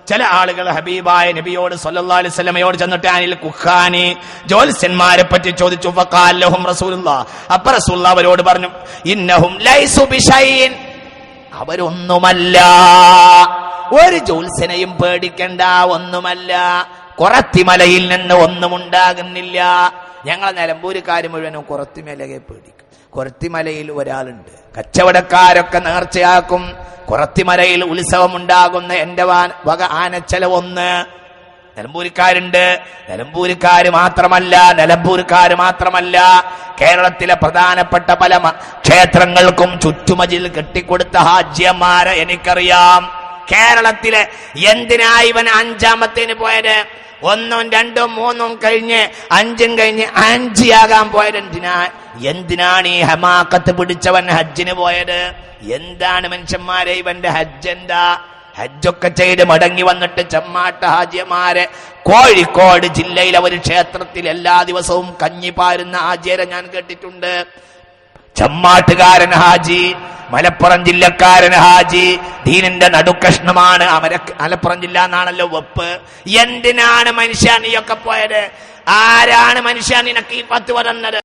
ചില ആളുകൾ ഹബീബായ നബിയോട് സല്ലല്ലാഹു അലൈഹി വസല്ലമയോട് ചെന്നിട്ട് അനിൽ കുഖാനി ജ്യോത്സ്യന്മാരെ പറ്റി ചോദിച്ചു. ഫഖാല ലഹും റസൂലുള്ളാഹ്, അപ്പോൾ റസൂലുള്ളാഹ് അവരോട് പറഞ്ഞു, ഇന്നഹും ലൈസു ബിശൈഇൻ, അവരൊന്നുമല്ല, ഒരു ജ്യോത്സ്യനെയും പേടിക്കണ്ട, ഒന്നുമല്ല. കുറത്തിമലയിൽ നിന്ന് ഒന്നും ഉണ്ടാകുന്നില്ല. ഞങ്ങളെ നിലമ്പൂരുകാര് മുഴുവനും കുറത്തിമലയെ പേടിക്കും. കുറത്തിമലയിൽ ഒരാളുണ്ട്, കച്ചവടക്കാരൊക്കെ നേർച്ചയാക്കും. കുറത്തിമലയിൽ ഉത്സവം ഉണ്ടാകുന്ന എന്റെ വക ആനച്ചല ഒന്ന് നിലമ്പൂരുകാരുണ്ട്. നിലമ്പൂരുകാര് മാത്രമല്ല കേരളത്തിലെ പ്രധാനപ്പെട്ട പല ക്ഷേത്രങ്ങൾക്കും ചുറ്റുമതിൽ കെട്ടിക്കൊടുത്ത ഹാജിയന്മാരെ എനിക്കറിയാം. കേരളത്തിലെ എന്തിനാ ഇവൻ 5ാമത്തേന് പോയത്? 1ഉം 2ഉം 3ഉം കഴിഞ്ഞ് 5ഉം കഴിഞ്ഞ് ഹാജിയാകാൻ പോയത് എന്തിനാണ് ഈ ഹമാക്കത്ത് പിടിച്ചവൻ ഹജ്ജിന് പോയത്? എന്താണ് മനുഷ്യന്മാരെ ഇവന്റെ ഹജ്ജ്? എന്താ ഹജ്ജൊക്കെ ചെയ്ത് മടങ്ങി വന്നിട്ട് ചെമ്മാട്ട ഹാജിയമാരെ കോഴിക്കോട് ജില്ലയിലെ ഒരു ക്ഷേത്രത്തിൽ എല്ലാ ദിവസവും കഞ്ഞി പാരുന്ന ഹാജിയരെ ഞാൻ കേട്ടിട്ടുണ്ട്. ചെമ്മാട്ടുകാരൻ ഹാജി, മലപ്പുറം ജില്ലക്കാരൻ ഹാജി, ദീനിന്റെ നടുക്കഷ്ണമാണ്. മലപ്പുറം ജില്ല എന്നാണല്ലോ വെപ്പ്. എന്തിനാണ് മനുഷ്യ നീയൊക്കെ പോയത്? ആരാണ് മനുഷ്യ നിനക്ക് ഈ 10 പറഞ്ഞത്?